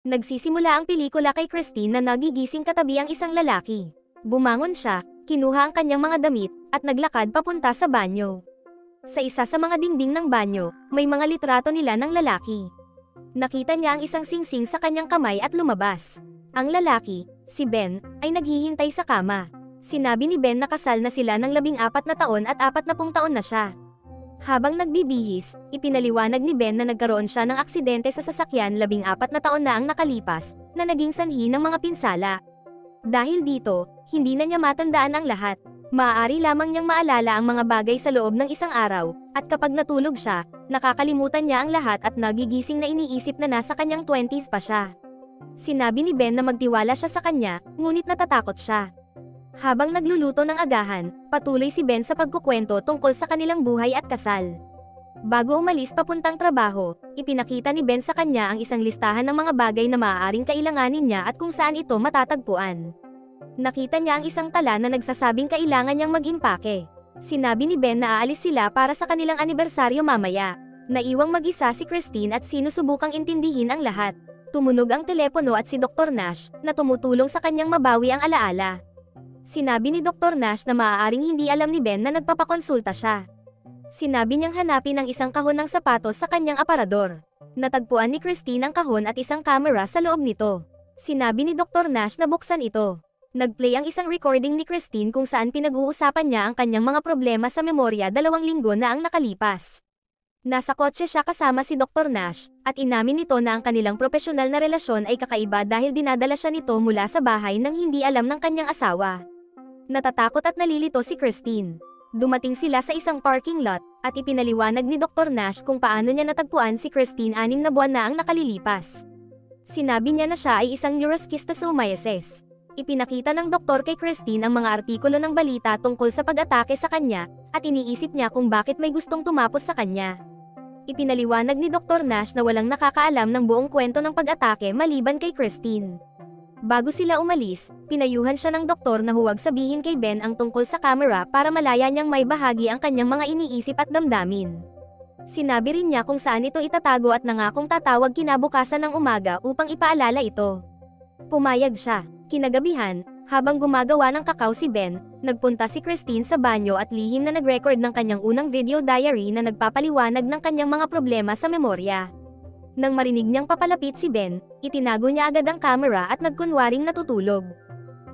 Nagsisimula ang pelikula kay Christine na nagigising katabi ang isang lalaki. Bumangon siya, kinuha ang kanyang mga damit, at naglakad papunta sa banyo. Sa isa sa mga dingding ng banyo, may mga litrato nila ng lalaki. Nakita niya ang isang singsing sa kanyang kamay at lumabas. Ang lalaki, si Ben, ay naghihintay sa kama. Sinabi ni Ben na kasal na sila ng 14 na taon at 40 taon na siya. Habang nagbibihis, ipinaliwanag ni Ben na nagkaroon siya ng aksidente sa sasakyan 14 na taon na ang nakalipas, na naging sanhi ng mga pinsala. Dahil dito, hindi na niya matandaan ang lahat. Maaari lamang niyang maalala ang mga bagay sa loob ng isang araw, at kapag natulog siya, nakakalimutan niya ang lahat at nagigising na iniisip na nasa kanyang 20s pa siya. Sinabi ni Ben na magtiwala siya sa kanya, ngunit natatakot siya. Habang nagluluto ng agahan, patuloy si Ben sa pagkukwento tungkol sa kanilang buhay at kasal. Bago umalis papuntang trabaho, ipinakita ni Ben sa kanya ang isang listahan ng mga bagay na maaaring kailanganin niya at kung saan ito matatagpuan. Nakita niya ang isang tala na nagsasabing kailangan niyang mag-impake. Sinabi ni Ben na aalis sila para sa kanilang anibersaryo mamaya. Naiwang mag-isa si Christine at sinusubukang intindihin ang lahat. Tumunog ang telepono at si Dr. Nash, na tumutulong sa kanyang mabawi ang alaala. Sinabi ni Dr. Nash na maaaring hindi alam ni Ben na nagpapakonsulta siya. Sinabi niyang hanapin ang isang kahon ng sapatos sa kanyang aparador. Natagpuan ni Christine ang kahon at isang camera sa loob nito. Sinabi ni Dr. Nash na buksan ito. Nagplay ang isang recording ni Christine kung saan pinag-uusapan niya ang kanyang mga problema sa memorya 2 linggo na ang nakalipas. Nasa kotse siya kasama si Dr. Nash, at inamin nito na ang kanilang propesyonal na relasyon ay kakaiba dahil dinadala siya nito mula sa bahay nang hindi alam ng kanyang asawa. Natatakot at nalilito si Christine. Dumating sila sa isang parking lot, at ipinaliwanag ni Dr. Nash kung paano niya natagpuan si Christine 6 na buwan na ang nakalilipas. Sinabi niya na siya ay isang neuroschistosomiasis. Ipinakita ng doktor kay Christine ang mga artikulo ng balita tungkol sa pag-atake sa kanya, at iniisip niya kung bakit may gustong tumapos sa kanya. Ipinaliwanag ni Dr. Nash na walang nakakaalam ng buong kwento ng pag-atake maliban kay Christine. Bago sila umalis, pinayuhan siya ng doktor na huwag sabihin kay Ben ang tungkol sa camera para malaya niyang may bahagi ang kanyang mga iniisip at damdamin. Sinabi rin niya kung saan ito itatago at nangakong tatawag kinabukasan ng umaga upang ipaalala ito. Pumayag siya. Kinagabihan, habang gumagawa ng kakao si Ben, nagpunta si Christine sa banyo at lihim na nag-record ng kanyang unang video diary na nagpapaliwanag ng kanyang mga problema sa memorya. Nang marinig niyang papalapit si Ben, itinago niya agad ang camera at nagkunwaring natutulog.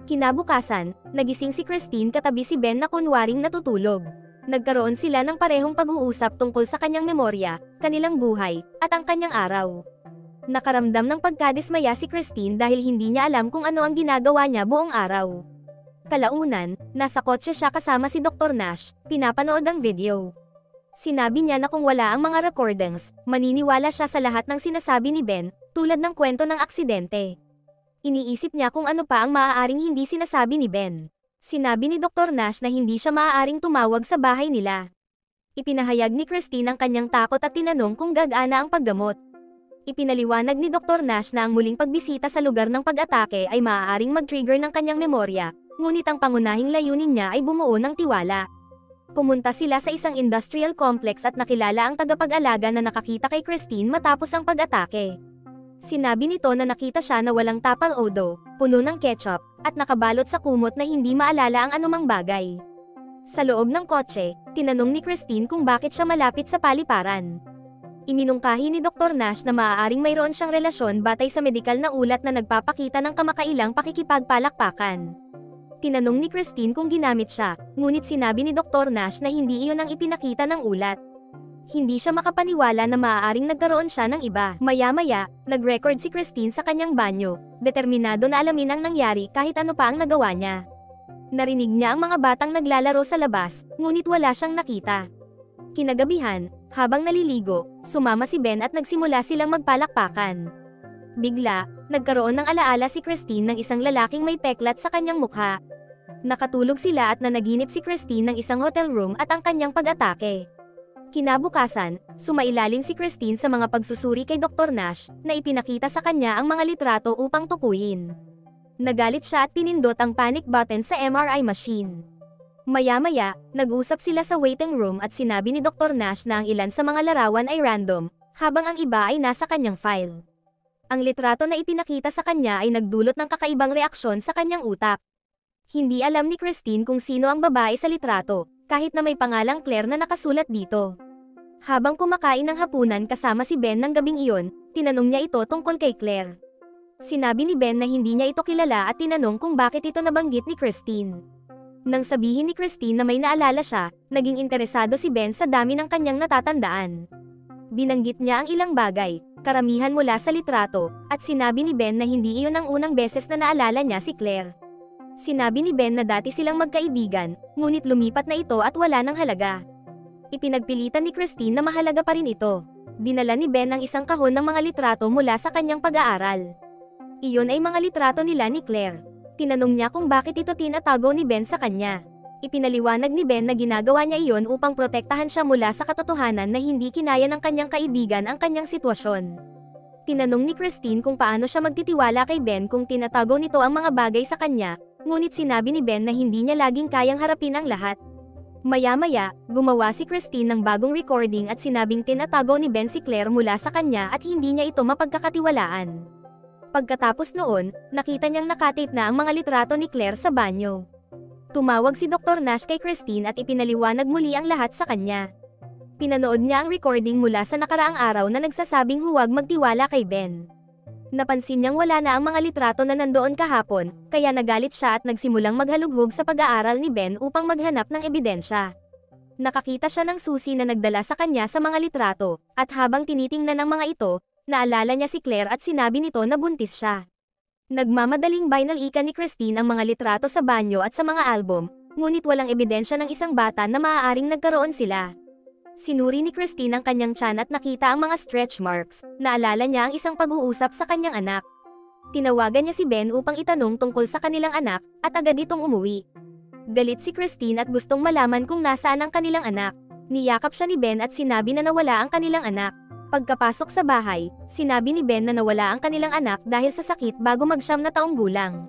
Kinabukasan, nagising si Christine katabi si Ben na kunwaring natutulog. Nagkaroon sila ng parehong pag-uusap tungkol sa kanyang memorya, kanilang buhay, at ang kanyang araw. Nakaramdam ng pagkadismaya si Christine dahil hindi niya alam kung ano ang ginagawa niya buong araw. Kalaunan, nasa kotse siya kasama si Dr. Nash, pinapanood ang video. Sinabi niya na kung wala ang mga recordings, maniniwala siya sa lahat ng sinasabi ni Ben, tulad ng kwento ng aksidente. Iniisip niya kung ano pa ang maaaring hindi sinasabi ni Ben. Sinabi ni Dr. Nash na hindi siya maaaring tumawag sa bahay nila. Ipinahayag ni Christine ang kanyang takot at tinanong kung gagana ang paggamot. Ipinaliwanag ni Dr. Nash na ang muling pagbisita sa lugar ng pag-atake ay maaaring mag-trigger ng kanyang memorya, ngunit ang pangunahing layunin niya ay bumuo ng tiwala. Pumunta sila sa isang industrial complex at nakilala ang tagapag-alaga na nakakita kay Christine matapos ang pag-atake. Sinabi nito na nakita siya na walang tapal odo, puno ng ketchup, at nakabalot sa kumot na hindi maalala ang anumang bagay. Sa loob ng kotse, tinanong ni Christine kung bakit siya malapit sa paliparan. Iminungkahi ni Dr. Nash na maaaring mayroon siyang relasyon batay sa medikal na ulat na nagpapakita ng kamakailang pakikipagpalakpakan. Tinanong ni Christine kung ginamit siya, ngunit sinabi ni Dr. Nash na hindi iyon ang ipinakita ng ulat. Hindi siya makapaniwala na maaaring nagkaroon siya ng iba. Maya-maya, nag-record si Christine sa kanyang banyo, determinado na alamin ang nangyari kahit ano pa ang nagawa niya. Narinig niya ang mga batang naglalaro sa labas, ngunit wala siyang nakita. Kinagabihan, habang naliligo, sumama si Ben at nagsimula silang magpalakpakan. Bigla, nagkaroon ng alaala si Christine ng isang lalaking may peklat sa kanyang mukha. Nakatulog sila at nanaginip si Christine ng isang hotel room at ang kanyang pag-atake. Kinabukasan, sumailalim si Christine sa mga pagsusuri kay Dr. Nash, na ipinakita sa kanya ang mga litrato upang tukuyin. Nagalit siya at pinindot ang panic button sa MRI machine. Maya-maya, nag-usap sila sa waiting room at sinabi ni Dr. Nash na ang ilan sa mga larawan ay random, habang ang iba ay nasa kanyang file. Ang litrato na ipinakita sa kanya ay nagdulot ng kakaibang reaksyon sa kanyang utak. Hindi alam ni Christine kung sino ang babae sa litrato, kahit na may pangalang Claire na nakasulat dito. Habang kumakain ng hapunan kasama si Ben ng gabing iyon, tinanong niya ito tungkol kay Claire. Sinabi ni Ben na hindi niya ito kilala at tinanong kung bakit ito nabanggit ni Christine. Nang sabihin ni Christine na may naalala siya, naging interesado si Ben sa dami ng kanyang natatandaan. Binanggit niya ang ilang bagay, karamihan mula sa litrato, at sinabi ni Ben na hindi iyon ang unang beses na naalala niya si Claire. Sinabi ni Ben na dati silang magkaibigan, ngunit lumipat na ito at wala ng halaga. Ipinagpilitan ni Christine na mahalaga pa rin ito. Dinala ni Ben ang isang kahon ng mga litrato mula sa kanyang pag-aaral. Iyon ay mga litrato nila ni Claire. Tinanong niya kung bakit ito tinatago ni Ben sa kanya. Ipinaliwanag ni Ben na ginagawa niya iyon upang protektahan siya mula sa katotohanan na hindi kinaya ng kanyang kaibigan ang kanyang sitwasyon. Tinanong ni Christine kung paano siya magtitiwala kay Ben kung tinatago nito ang mga bagay sa kanya, ngunit sinabi ni Ben na hindi niya laging kayang harapin ang lahat. Maya-maya, gumawa si Christine ng bagong recording at sinabing tinatago ni Ben si Claire mula sa kanya at hindi niya ito mapagkakatiwalaan. Pagkatapos noon, nakita niyang nakatape na ang mga litrato ni Claire sa banyo. Tumawag si Dr. Nash kay Christine at ipinaliwanag muli ang lahat sa kanya. Pinanood niya ang recording mula sa nakaraang araw na nagsasabing huwag magtiwala kay Ben. Napansin niyang wala na ang mga litrato na nandoon kahapon, kaya nagalit siya at nagsimulang maghalughog sa pag-aaral ni Ben upang maghanap ng ebidensya. Nakakita siya ng susi na nagdala sa kanya sa mga litrato, at habang tinitingnan ang mga ito, naalala niya si Claire at sinabi nito na buntis siya. Nagmamadaling binalikan ni Christine ang mga litrato sa banyo at sa mga album, ngunit walang ebidensya ng isang bata na maaaring nagkaroon sila. Sinuri ni Christine ang kanyang tiyan at nakita ang mga stretch marks. Naalala niya ang isang pag-uusap sa kanyang anak. Tinawagan niya si Ben upang itanong tungkol sa kanilang anak, at agad itong umuwi. Galit si Christine at gustong malaman kung nasaan ang kanilang anak. Niyakap siya ni Ben at sinabi na nawala ang kanilang anak. Pagkapasok sa bahay, sinabi ni Ben na nawala ang kanilang anak dahil sa sakit bago mag-9 na taong gulang.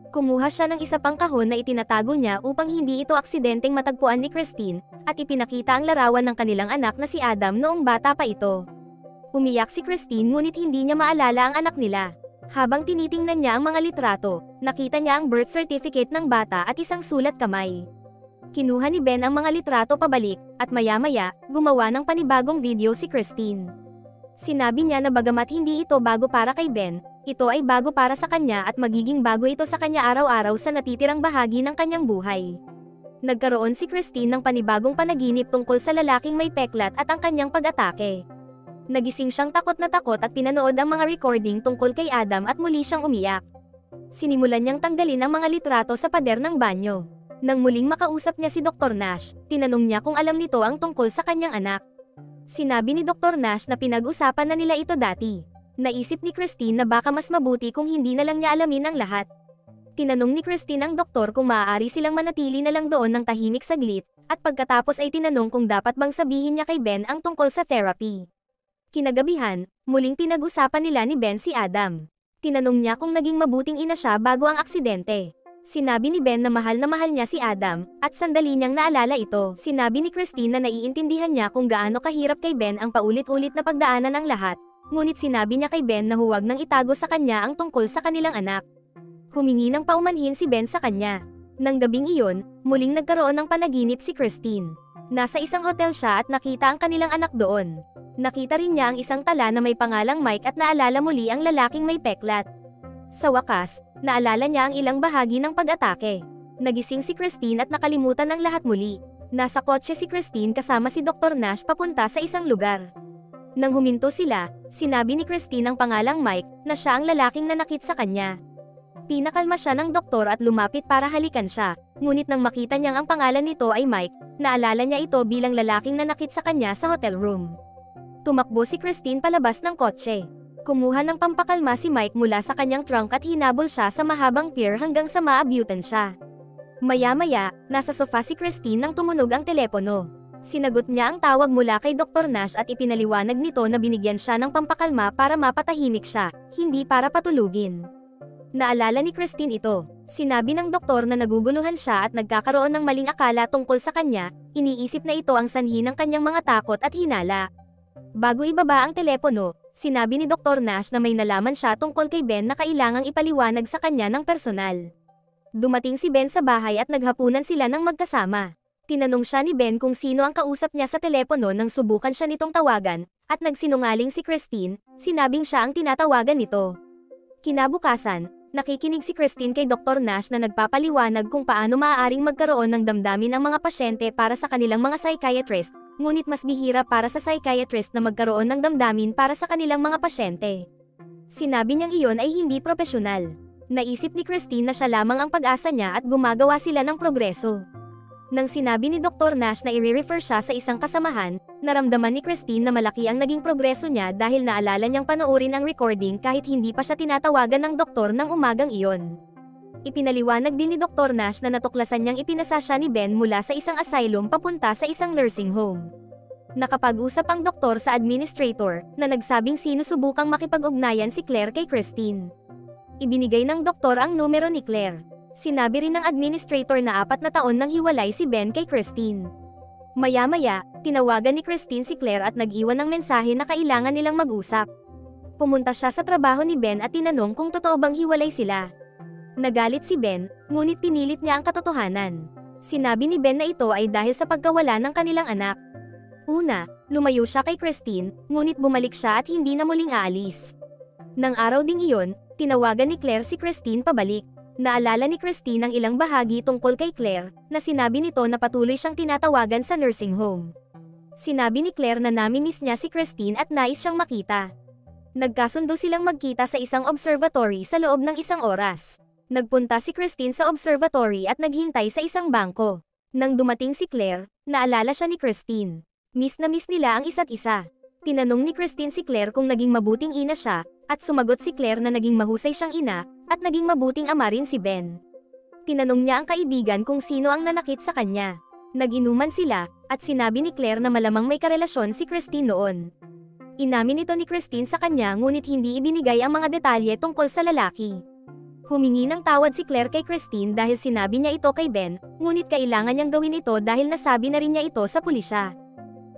Kumuha siya ng isa pang kahon na itinatago niya upang hindi ito aksidenteng matagpuan ni Christine, at ipinakita ang larawan ng kanilang anak na si Adam noong bata pa ito. Umiyak si Christine ngunit hindi niya maalala ang anak nila. Habang tinitingnan niya ang mga litrato, nakita niya ang birth certificate ng bata at isang sulat kamay. Kinuha ni Ben ang mga litrato pabalik, at maya-maya, gumawa ng panibagong video si Christine. Sinabi niya na bagamat hindi ito bago para kay Ben, ito ay bago para sa kanya at magiging bago ito sa kanya araw-araw sa natitirang bahagi ng kanyang buhay. Nagkaroon si Christine ng panibagong panaginip tungkol sa lalaking may peklat at ang kanyang pag-atake. Nagising siyang takot na takot at pinanood ang mga recording tungkol kay Adam at muli siyang umiyak. Sinimulan niyang tanggalin ang mga litrato sa pader ng banyo. Nang muling makausap niya si Dr. Nash, tinanong niya kung alam nito ang tungkol sa kanyang anak. Sinabi ni Dr. Nash na pinag-usapan na nila ito dati. Naisip ni Christine na baka mas mabuti kung hindi na lang niya alamin ang lahat. Tinanong ni Christine ang doktor kung maaari silang manatili na lang doon ng tahimik saglit, at pagkatapos ay tinanong kung dapat bang sabihin niya kay Ben ang tungkol sa therapy. Kinagabihan, muling pinag-usapan nila ni Ben si Adam. Tinanong niya kung naging mabuting ina siya bago ang aksidente. Sinabi ni Ben na mahal niya si Adam, at sandali niyang naalala ito. Sinabi ni Christine na naiintindihan niya kung gaano kahirap kay Ben ang paulit-ulit na pagdaanan ng lahat, ngunit sinabi niya kay Ben na huwag nang itago sa kanya ang tungkol sa kanilang anak. Humingi ng paumanhin si Ben sa kanya. Nang gabing iyon, muling nagkaroon ng panaginip si Christine. Nasa isang hotel siya at nakita ang kanilang anak doon. Nakita rin niya ang isang tala na may pangalang Mike at naalala muli ang lalaking may peklat. Sa wakas, naalala niya ang ilang bahagi ng pag-atake. Nagising si Christine at nakalimutan ang lahat muli. Nasa kotse si Christine kasama si Dr. Nash papunta sa isang lugar. Nang huminto sila, sinabi ni Christine ang pangalang Mike na siya ang lalaking nanakit sa kanya. Pinakalma siya ng doktor at lumapit para halikan siya, ngunit nang makita niyang ang pangalan nito ay Mike, naalala niya ito bilang lalaking nanakit sa kanya sa hotel room. Tumakbo si Christine palabas ng kotse. Kumuha ng pampakalma si Mike mula sa kanyang trunk at hinabol siya sa mahabang pier hanggang sa maabutan siya. Maya-maya, nasa sofa si Christine nang tumunog ang telepono. Sinagot niya ang tawag mula kay Dr. Nash at ipinaliwanag nito na binigyan siya ng pampakalma para mapatahimik siya, hindi para patulugin. Naalala ni Christine ito. Sinabi ng doktor na naguguluhan siya at nagkakaroon ng maling akala tungkol sa kanya, iniisip na ito ang sanhi ng kanyang mga takot at hinala. Bago ibaba ang telepono, Sinabi ni Dr. Nash na may nalaman siya tungkol kay Ben na kailangang ipaliwanag sa kanya ng personal. Dumating si Ben sa bahay at naghapunan sila ng magkasama. Tinanong siya ni Ben kung sino ang kausap niya sa telepono nang subukan siya nitong tawagan, at nagsinungaling si Christine, sinabing siya ang tinatawagan nito. Kinabukasan, nakikinig si Christine kay Dr. Nash na nagpapaliwanag kung paano maaaring magkaroon ng damdamin ang mga pasyente para sa kanilang mga psychiatrist, ngunit mas bihira para sa psychiatrist na magkaroon ng damdamin para sa kanilang mga pasyente. Sinabi niyang iyon ay hindi propesyonal. Naisip ni Christine na siya lamang ang pag-asa niya at gumagawa sila ng progreso. Nang sinabi ni Dr. Nash na i-refer siya sa isang kasamahan, naramdaman ni Christine na malaki ang naging progreso niya dahil naalala niyang panoorin ang recording kahit hindi pa siya tinatawagan ng doktor ng umagang iyon. Ipinaliwanag din ni Dr. Nash na natuklasan niyang ipinasa siya ni Ben mula sa isang asylum papunta sa isang nursing home. Nakapag-usap ang doktor sa administrator na nagsabing sinusubukang makipag-ugnayan si Claire kay Christine. Ibinigay ng doktor ang numero ni Claire. Sinabi rin ng administrator na 4 na taon nang hiwalay si Ben kay Christine. Maya-maya, tinawagan ni Christine si Claire at nag-iwan ng mensahe na kailangan nilang mag-usap. Pumunta siya sa trabaho ni Ben at tinanong kung totoo bang hiwalay sila. Nagalit si Ben, ngunit pinilit niya ang katotohanan. Sinabi ni Ben na ito ay dahil sa pagkawala ng kanilang anak. Una, lumayo siya kay Christine, ngunit bumalik siya at hindi na muling aalis. Nang araw ding iyon, tinawagan ni Claire si Christine pabalik. Naalala ni Christine ang ilang bahagi tungkol kay Claire, na sinabi nito na patuloy siyang tinatawagan sa nursing home. Sinabi ni Claire na namimiss niya si Christine at nais siyang makita. Nagkasundo silang magkita sa isang observatory sa loob ng 1 oras. Nagpunta si Christine sa observatory at naghintay sa isang bangko. Nang dumating si Claire, naalala siya ni Christine. Miss na miss nila ang isa't isa. Tinanong ni Christine si Claire kung naging mabuting ina siya, at sumagot si Claire na naging mahusay siyang ina, at naging mabuting ama rin si Ben. Tinanong niya ang kaibigan kung sino ang nanakit sa kanya. Nag-inuman sila, at sinabi ni Claire na malamang may karelasyon si Christine noon. Inamin ito ni Christine sa kanya ngunit hindi ibinigay ang mga detalye tungkol sa lalaki. Humingi ng tawad si Claire kay Christine dahil sinabi niya ito kay Ben, ngunit kailangan niyang gawin ito dahil nasabi na rin niya ito sa pulisya.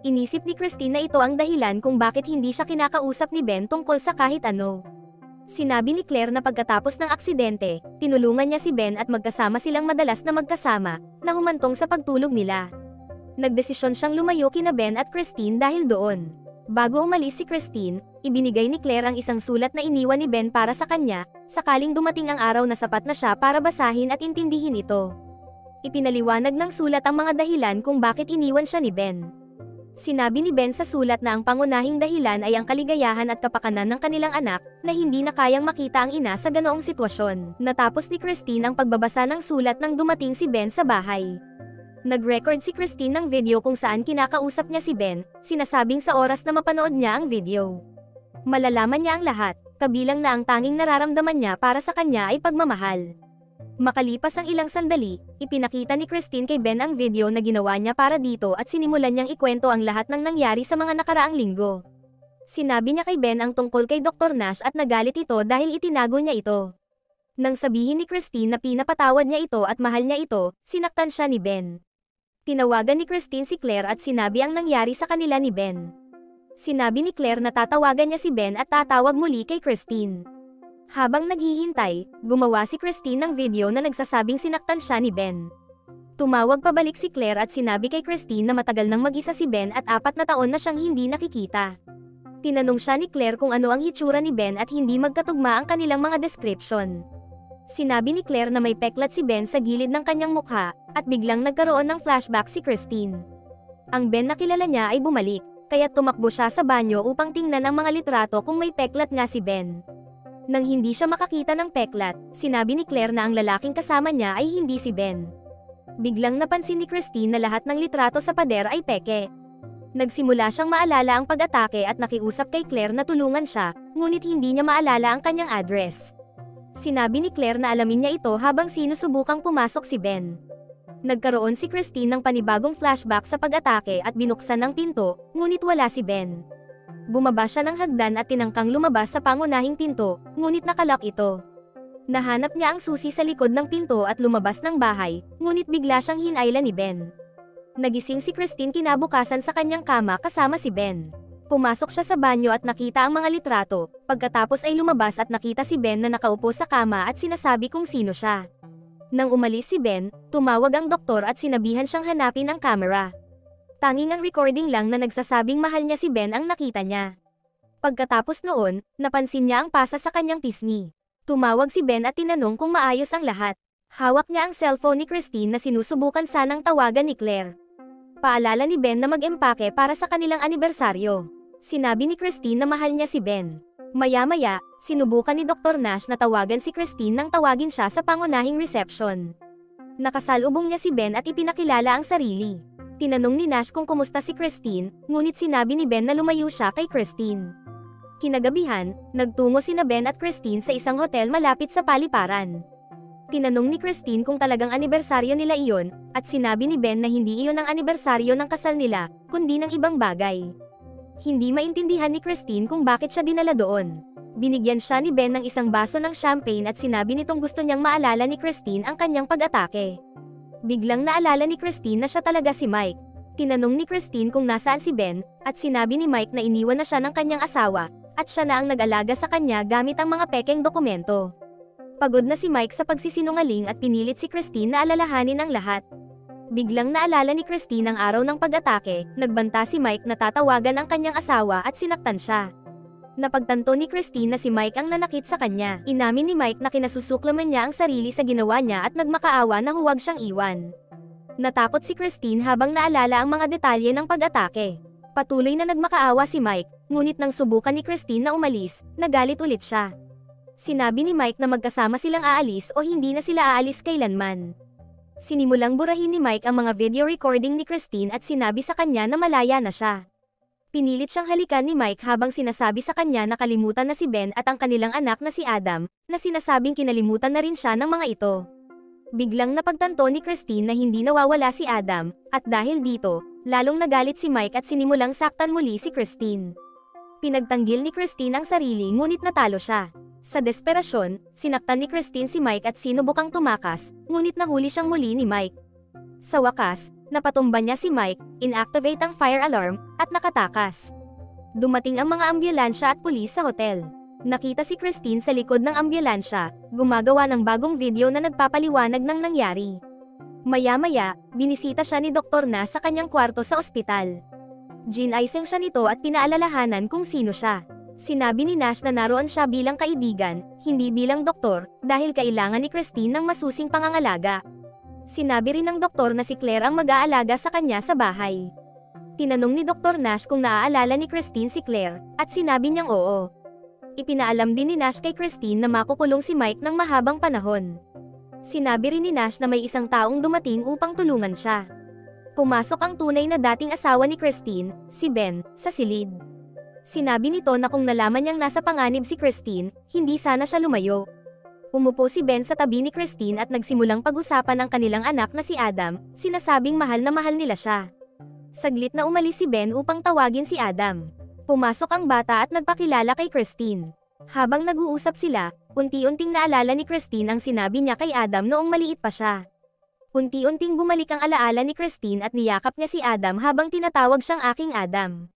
Inisip ni Christine na ito ang dahilan kung bakit hindi siya kinakausap ni Ben tungkol sa kahit ano. Sinabi ni Claire na pagkatapos ng aksidente, tinulungan niya si Ben at magkasama silang madalas na magkasama, na humantong sa pagtulog nila. Nagdesisyon siyang lumayo kina Ben at Christine dahil doon. Bago umalis si Christine, ibinigay ni Claire ang isang sulat na iniwan ni Ben para sa kanya, sakaling dumating ang araw na sapat na siya para basahin at intindihin ito. Ipinaliwanag ng sulat ang mga dahilan kung bakit iniwan siya ni Ben. Sinabi ni Ben sa sulat na ang pangunahing dahilan ay ang kaligayahan at kapakanan ng kanilang anak, na hindi na kayang makita ang ina sa ganoong sitwasyon. Natapos ni Christine ang pagbabasa ng sulat nang dumating si Ben sa bahay. Nag-record si Christine ng video kung saan kinakausap niya si Ben, sinasabing sa oras na mapanood niya ang video. Malalaman niya ang lahat, kabilang na ang tanging nararamdaman niya para sa kanya ay pagmamahal. Makalipas ang ilang sandali, ipinakita ni Christine kay Ben ang video na ginawa niya para dito at sinimulan niyang ikwento ang lahat ng nangyari sa mga nakaraang linggo. Sinabi niya kay Ben ang tungkol kay Dr. Nash at nagalit ito dahil itinago niya ito. Nang sabihin ni Christine na pinapatawad niya ito at mahal niya ito, sinaktan siya ni Ben. Tinawagan ni Christine si Claire at sinabi ang nangyari sa kanila ni Ben. Sinabi ni Claire na tatawagan niya si Ben at tatawag muli kay Christine. Habang naghihintay, gumawa si Christine ng video na nagsasabing sinaktan siya ni Ben. Tumawag pabalik si Claire at sinabi kay Christine na matagal nang mag-isa si Ben at 4 na taon na siyang hindi nakikita. Tinanong siya ni Claire kung ano ang hitsura ni Ben at hindi magkatugma ang kanilang mga description. Sinabi ni Claire na may peklat si Ben sa gilid ng kanyang mukha, at biglang nagkaroon ng flashback si Christine. Ang Ben na kilala niya ay bumalik, kaya tumakbo siya sa banyo upang tingnan ang mga litrato kung may peklat nga si Ben. Nang hindi siya makakita ng peklat, sinabi ni Claire na ang lalaking kasama niya ay hindi si Ben. Biglang napansin ni Christine na lahat ng litrato sa pader ay peke. Nagsimula siyang maalala ang pag-atake at nakiusap kay Claire na tulungan siya, ngunit hindi niya maalala ang kanyang address. Sinabi ni Claire na alamin niya ito habang sinusubukang pumasok si Ben. Nagkaroon si Christine ng panibagong flashback sa pag-atake at binuksan ang pinto, ngunit wala si Ben. Bumaba siya ng hagdan at tinangkang lumabas sa pangunahing pinto, ngunit nakalock ito. Nahanap niya ang susi sa likod ng pinto at lumabas ng bahay, ngunit bigla siyang hinayla ni Ben. Nagising si Christine kinabukasan sa kanyang kama kasama si Ben. Pumasok siya sa banyo at nakita ang mga litrato, pagkatapos ay lumabas at nakita si Ben na nakaupo sa kama at sinasabi kung sino siya. Nang umalis si Ben, tumawag ang doktor at sinabihan siyang hanapin ang camera. Tanging ang recording lang na nagsasabing mahal niya si Ben ang nakita niya. Pagkatapos noon, napansin niya ang pasa sa kanyang pisngi. Tumawag si Ben at tinanong kung maayos ang lahat. Hawak niya ang cellphone ni Christine na sinusubukan sanang tawagan ni Claire. Paalala ni Ben na mag-empake para sa kanilang anibersaryo. Sinabi ni Christine na mahal niya si Ben. Maya-maya, sinubukan ni Dr. Nash na tawagan si Christine nang tawagin siya sa pangunahing reception. Nakasalubong niya si Ben at ipinakilala ang sarili. Tinanong ni Nash kung kumusta si Christine, ngunit sinabi ni Ben na lumayo siya kay Christine. Kinagabihan, nagtungo sina Ben at Christine sa isang hotel malapit sa paliparan. Tinanong ni Christine kung talagang anibersaryo nila iyon, at sinabi ni Ben na hindi iyon ang anibersaryo ng kasal nila, kundi ng ibang bagay. Hindi maintindihan ni Christine kung bakit siya dinala doon. Binigyan siya ni Ben ng isang baso ng champagne at sinabi nitong gusto niyang maalala ni Christine ang kanyang pag-atake. Biglang naalala ni Christine na siya talaga si Mike. Tinanong ni Christine kung nasaan si Ben, at sinabi ni Mike na iniwan na siya ng kanyang asawa, at siya na ang nag-alaga sa kanya gamit ang mga pekeng dokumento. Pagod na si Mike sa pagsisinungaling at pinilit si Christine na alalahanin ang lahat. Biglang naalala ni Christine ang araw ng pag-atake, nagbanta si Mike na tatawagan ang kanyang asawa at sinaktan siya. Napagtanto ni Christine na si Mike ang nanakit sa kanya. Inamin ni Mike na kinasusuklaman niya ang sarili sa ginawa niya at nagmakaawa na huwag siyang iwan. Natakot si Christine habang naalala ang mga detalye ng pag-atake. Patuloy na nagmakaawa si Mike, ngunit nang subukan ni Christine na umalis, nagalit ulit siya. Sinabi ni Mike na magkasama silang aalis o hindi na sila aalis kailanman. Sinimulang burahin ni Mike ang mga video recording ni Christine at sinabi sa kanya na malaya na siya. Pinilit siyang halikan ni Mike habang sinasabi sa kanya na kalimutan na si Ben at ang kanilang anak na si Adam, na sinasabing kinalimutan na rin siya ng mga ito. Biglang napagtanto ni Christine na hindi nawawala si Adam, at dahil dito, lalong nagalit si Mike at sinimulang saktan muli si Christine. Pinagtanggil ni Christine ang sarili ngunit natalo siya. Sa desperasyon, sinaktan ni Christine si Mike at sinubukang tumakas, ngunit nahuli siyang muli ni Mike. Sa wakas, napatumba niya si Mike, inactivate ang fire alarm, at nakatakas. Dumating ang mga ambulansya at pulis sa hotel. Nakita si Christine sa likod ng ambulansya, gumagawa ng bagong video na nagpapaliwanag ng nangyari. Maya-maya, binisita siya ni Dr. Na sa kanyang kwarto sa ospital. Ginaising siya nito at pinaalalahanan kung sino siya. Sinabi ni Nash na naroon siya bilang kaibigan, hindi bilang doktor, dahil kailangan ni Christine ng masusing pangangalaga. Sinabi rin ng doktor na si Claire ang mag-aalaga sa kanya sa bahay. Tinanong ni Dr. Nash kung naaalala ni Christine si Claire, at sinabi niyang oo. Ipinaalam din ni Nash kay Christine na makukulong si Mike ng mahabang panahon. Sinabi rin ni Nash na may isang taong dumating upang tulungan siya. Pumasok ang tunay na dating asawa ni Christine, si Ben, sa silid. Sinabi nito na kung nalaman niyang nasa panganib si Christine, hindi sana siya lumayo. Umupo si Ben sa tabi ni Christine at nagsimulang pag-usapan ang kanilang anak na si Adam, sinasabing mahal na mahal nila siya. Saglit na umalis si Ben upang tawagin si Adam. Pumasok ang bata at nagpakilala kay Christine. Habang nag-uusap sila, unti-unting naalala ni Christine ang sinabi niya kay Adam noong maliit pa siya. Unti-unting bumalik ang alaala ni Christine at niyakap niya si Adam habang tinatawag siyang aking Adam.